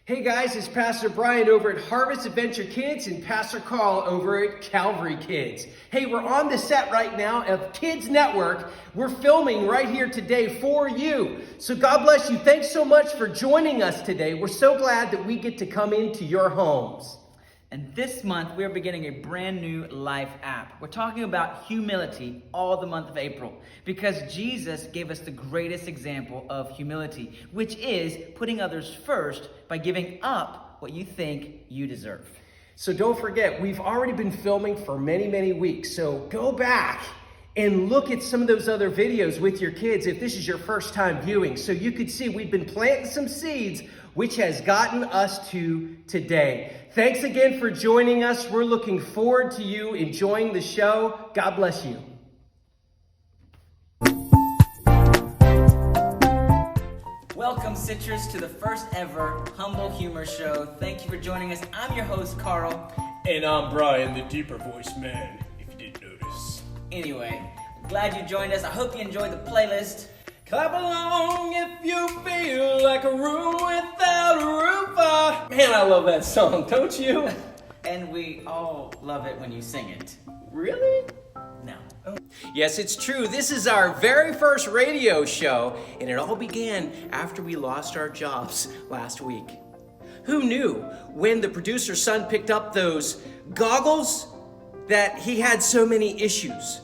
Hey guys, it's Pastor Brian over at Harvest Adventure Kids and Pastor Carl over at Calvary Kids. Hey, we're on the set right now of Kids Network. We're filming right here today for you. So God bless you. Thanks so much for joining us today. We're so glad that we get to come into your homes. And this month, we're beginning a brand new life app. We're talking about humility all the month of April because Jesus gave us the greatest example of humility, which is putting others first by giving up what you think you deserve. So don't forget, we've already been filming for many weeks. So go back and look at some of those other videos with your kids if this is your first time viewing. So you could see we've been planting some seeds, which has gotten us to today. Thanks again for joining us. We're looking forward to you enjoying the show. God bless you. Welcome, Citrus, to the first ever Humble Humor Show. Thank you for joining us. I'm your host, Carl. And I'm Brian, the deeper voice man, if you didn't notice. Anyway, glad you joined us. I hope you enjoyed the playlist. Clap along if you feel like a room without a roof. Man, I love that song, don't you? And we all love it when you sing it. Really? No. Yes, it's true. This is our very first radio show, and it all began after we lost our jobs last week. Who knew when the producer's son picked up those goggles that he had so many issues?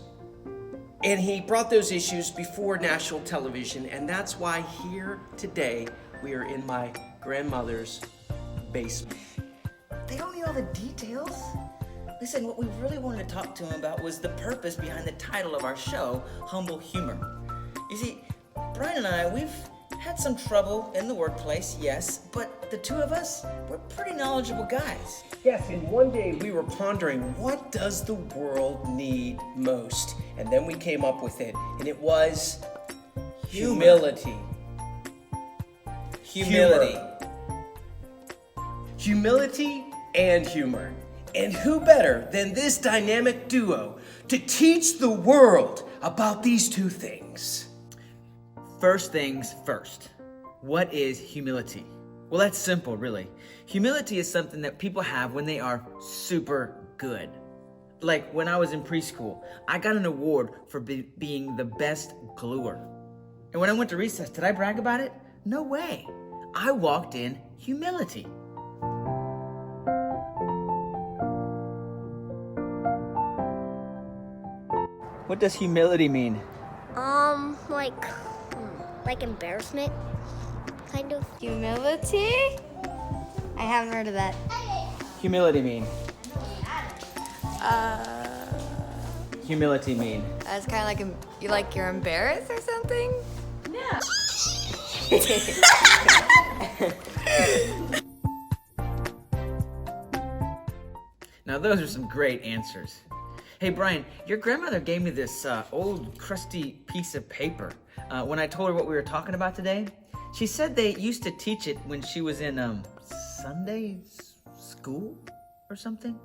And he brought those issues before national television, and that's why here today we are in my grandmother's basement. They don't need all the details. Listen, what we really wanted to talk to him about was the purpose behind the title of our show, Humble Humor. You see, Brian and I, we've had some trouble in the workplace, yes, but the two of us, we're pretty knowledgeable guys. Yes, and one day we were pondering, what does the world need most? And then we came up with it, and it was humility. Humility. Humility and humor. And who better than this dynamic duo to teach the world about these two things? First things first. What is humility? Well, that's simple, really. Humility is something that people have when they are super good. Like when I was in preschool, I got an award for being the best gluer. And when I went to recess, did I brag about it? No way. I walked in humility. What does humility mean? Like embarrassment, kind of. Humility? I haven't heard of that. Humility mean? Humility mean? It's kind of like you're embarrassed or something? No. Now those are some great answers. Hey Brian, your grandmother gave me this old crusty piece of paper. When I told her what we were talking about today, she said they used to teach it when she was in Sunday school or something.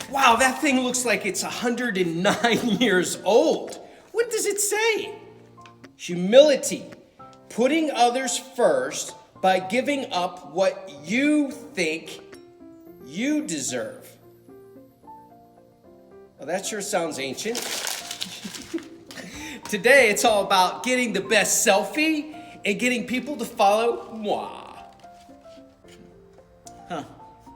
Wow, that thing looks like it's 109 years old. What does it say? Humility, putting others first by giving up what you think you deserve. Well, that sure sounds ancient. Today, it's all about getting the best selfie and getting people to follow moi. Huh.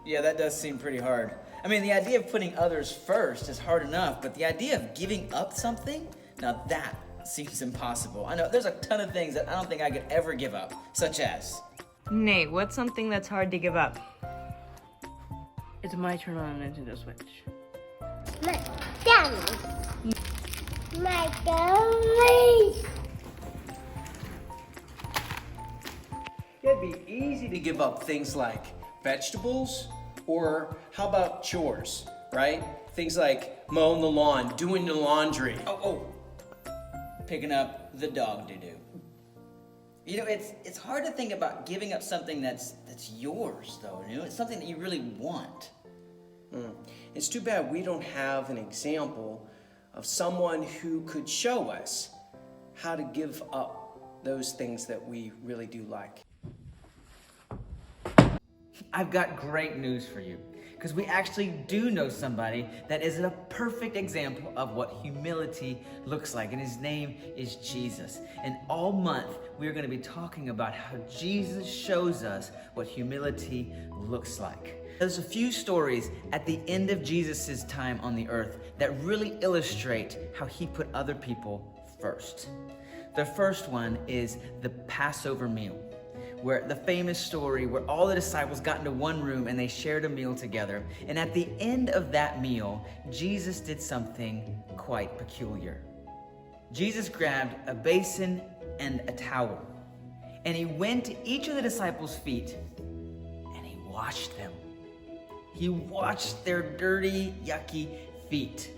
Yeah, that does seem pretty hard. I mean, the idea of putting others first is hard enough, but the idea of giving up something, now that seems impossible. I know there's a ton of things that I don't think I could ever give up, such as... Nate, what's something that's hard to give up? It's my turn on a Nintendo Switch. My family. My family. It'd be easy to give up things like vegetables, or how about chores, right? Things like mowing the lawn, doing the laundry. Picking up the dog doo-doo. You know, it's hard to think about giving up something that's yours, though. You know, it's something that you really want. It's too bad we don't have an example of someone who could show us how to give up those things that we really do like. I've got great news for you, because we actually do know somebody that is a perfect example of what humility looks like, and his name is Jesus. And all month, we're going to be talking about how Jesus shows us what humility looks like. There's a few stories at the end of Jesus' time on the earth that really illustrate how he put other people first. The first one is the Passover meal, where the famous story where all the disciples got into one room and they shared a meal together. And at the end of that meal, Jesus did something quite peculiar. Jesus grabbed a basin and a towel, and he went to each of the disciples' feet and he washed them. He washed their dirty, yucky feet.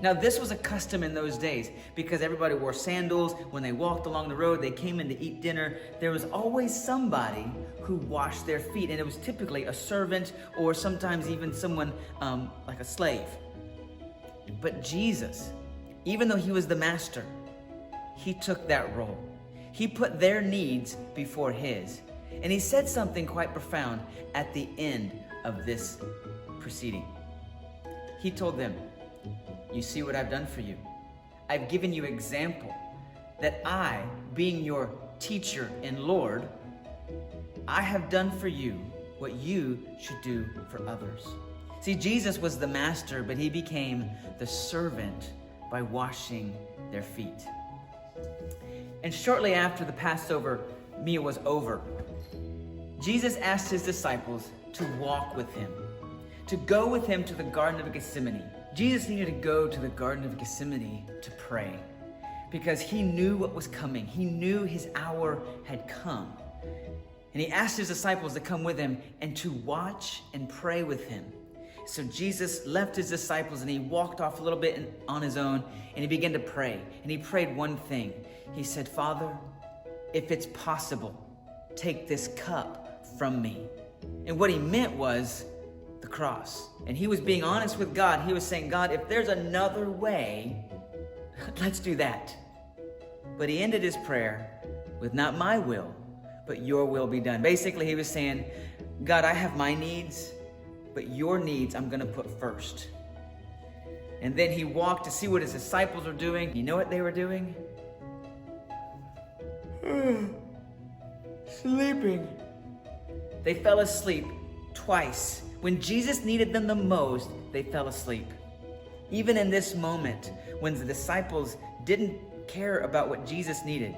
Now, this was a custom in those days because everybody wore sandals. When they walked along the road, they came in to eat dinner. There was always somebody who washed their feet, and it was typically a servant or sometimes even someone like a slave. But Jesus, even though he was the master, he took that role. He put their needs before his. And he said something quite profound at the end of this proceeding. He told them, "You see what I've done for you? I've given you example that I, being your teacher and Lord, I have done for you what you should do for others." See, Jesus was the master, but he became the servant by washing their feet. And shortly after the Passover meal was over, Jesus asked his disciples to walk with him, to go with him to the Garden of Gethsemane. Jesus needed to go to the Garden of Gethsemane to pray because he knew what was coming. He knew his hour had come. And he asked his disciples to come with him and to watch and pray with him. So Jesus left his disciples and he walked off a little bit on his own, and he began to pray. And he prayed one thing. He said, "Father, if it's possible, take this cup from me." And what he meant was the cross. And he was being honest with God. He was saying, "God, if there's another way, let's do that." But he ended his prayer with, "Not my will, but your will be done." Basically, he was saying, "God, I have my needs, but your needs I'm going to put first." And then he walked to see what his disciples were doing. You know what they were doing? Sleeping. They fell asleep twice. When Jesus needed them the most, they fell asleep. Even in this moment, when the disciples didn't care about what Jesus needed,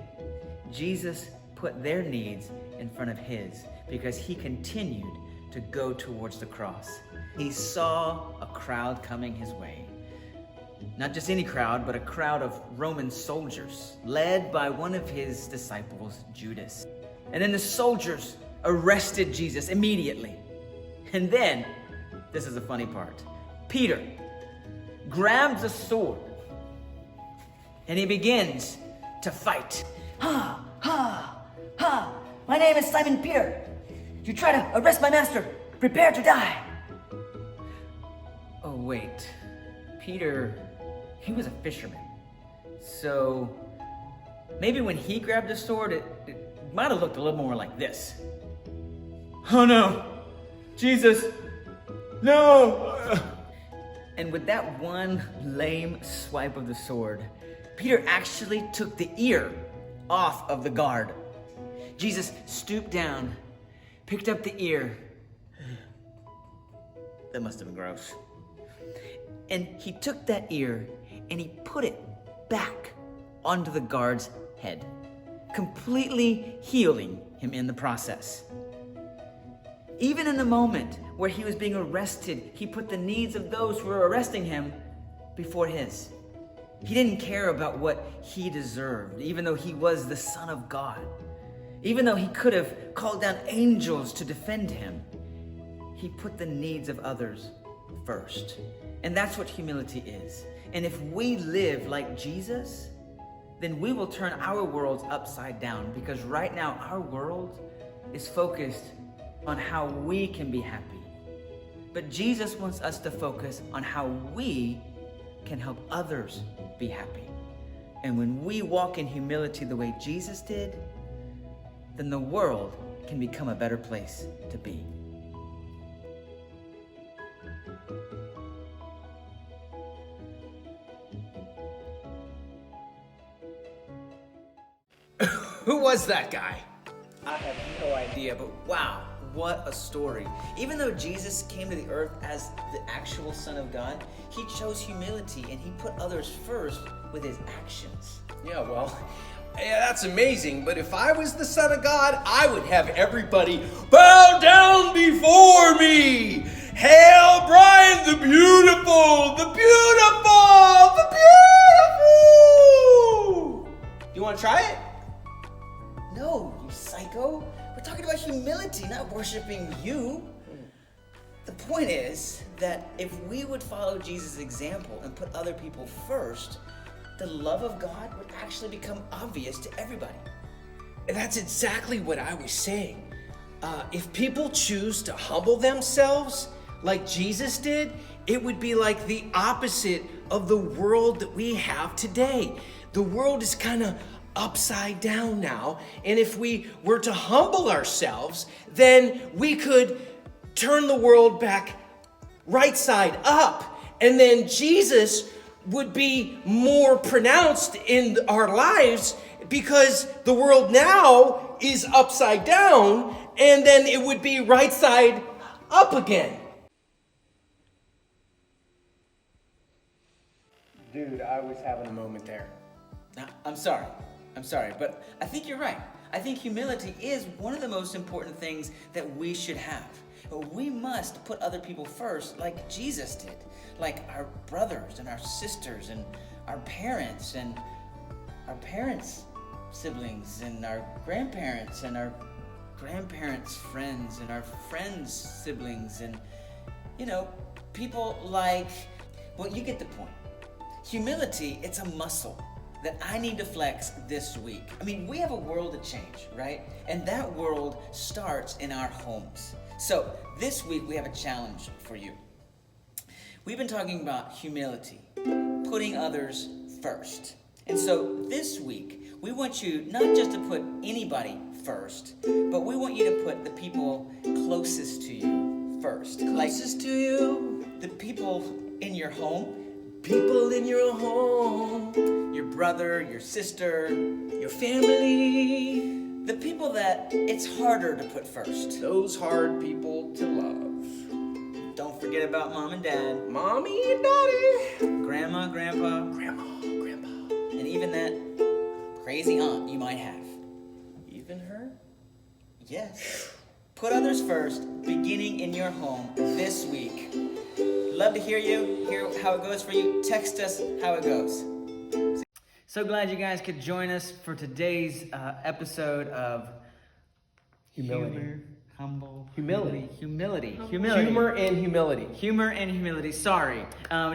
Jesus put their needs in front of his because he continued to go towards the cross. He saw a crowd coming his way. Not just any crowd, but a crowd of Roman soldiers, led by one of his disciples, Judas. And then the soldiers arrested Jesus immediately. And then, this is the funny part, Peter grabs a sword and he begins to fight. Ha, ha, ha. My name is Simon Peter. You try to arrest my master. Prepare to die. Oh, wait. Peter, he was a fisherman. So maybe when he grabbed a sword, it might have looked a little more like this. "Oh no, Jesus, no!" And with that one lame swipe of the sword, Peter actually took the ear off of the guard. Jesus stooped down, picked up the ear. That must have been gross. And he took that ear and he put it back onto the guard's head, completely healing him in the process. Even in the moment where he was being arrested, he put the needs of those who were arresting him before his. He didn't care about what he deserved, even though he was the Son of God. Even though he could have called down angels to defend him, he put the needs of others first. And that's what humility is. And if we live like Jesus, then we will turn our worlds upside down, because right now our world is focused on how we can be happy. But Jesus wants us to focus on how we can help others be happy. And when we walk in humility the way Jesus did, then the world can become a better place to be. was that guy? I have no idea, but wow, what a story. Even though Jesus came to the earth as the actual Son of God, he chose humility and he put others first with his actions. Yeah, well, yeah, that's amazing, but if I was the Son of God, I would have everybody bow down before me. Hail Brian the Beautiful, the Beautiful, the Beautiful. You want to try it? No, you psycho. We're talking about humility, not worshiping you. The point is that if we would follow Jesus' example and put other people first, the love of God would actually become obvious to everybody. And that's exactly what I was saying. If people choose to humble themselves like Jesus did, it would be like the opposite of the world that we have today. The world is kind of upside down now, and if we were to humble ourselves, then we could turn the world back right side up, and then Jesus would be more pronounced in our lives because the world now is upside down, and then it would be right side up again. Dude, I was having a moment there. I'm sorry, but I think you're right. I think humility is one of the most important things that we should have. But we must put other people first like Jesus did, like our brothers and our sisters and our parents siblings and our grandparents and our grandparents' friends and our friends' siblings and, people like, well, you get the point. Humility, it's a muscle that I need to flex this week. I mean, we have a world to change, right? And that world starts in our homes. So this week we have a challenge for you. We've been talking about humility, putting others first. And so this week, we want you not just to put anybody first, but we want you to put the people closest to you first. Closest to you, the people in your home, people in your home, your brother, your sister, your family, the people that it's harder to put first. those hard people to love. Don't forget about mom and dad, Mommy and daddy, grandma, grandpa, grandma, grandpa, and even that crazy aunt you might have. even her. Yes. Put others first, beginning in your home this week. Love to hear how it goes for you. Text us how it goes. So glad you guys could join us for today's episode of Humility. Humility. Humor and humility. Humor and humility. Sorry.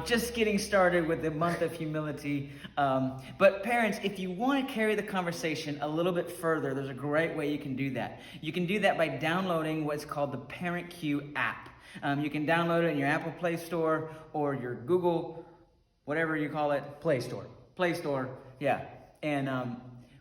Just getting started with the month of humility. But parents, if you want to carry the conversation a little bit further, there's a great way you can do that. You can do that by downloading what's called the Parent Q app. You can download it in your Apple Play Store or your Google, whatever you call it. Play Store. Yeah. And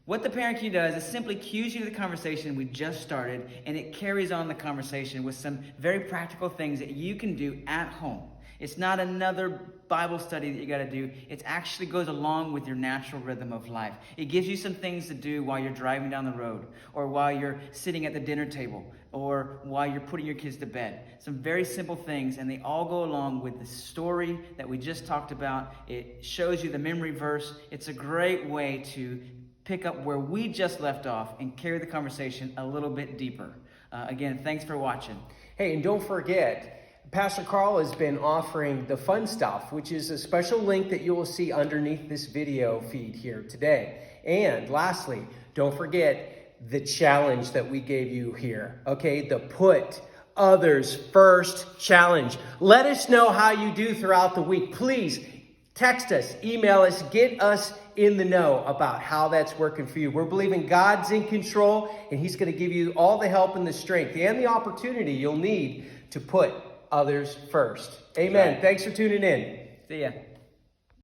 what the Parent Cue does is simply cues you to the conversation we just started, and it carries on the conversation with some very practical things that you can do at home. It's not another Bible study that you got to do. It actually goes along with your natural rhythm of life. It gives you some things to do while you're driving down the road, or while you're sitting at the dinner table, or while you're putting your kids to bed. Some very simple things, and they all go along with the story that we just talked about. It shows you the memory verse. It's a great way to pick up where we just left off and carry the conversation a little bit deeper. Again, thanks for watching. Hey, and don't forget, Pastor Carl has been offering the fun stuff, which is a special link that you will see underneath this video feed here today. And lastly, don't forget the challenge that we gave you here, okay? The Put Others First challenge. Let us know how you do throughout the week. Please text us, email us, get us in the know about how that's working for you. We're believing God's in control, and He's going to give you all the help and the strength and the opportunity you'll need to put others first. Amen. Right. Thanks for tuning in. See ya.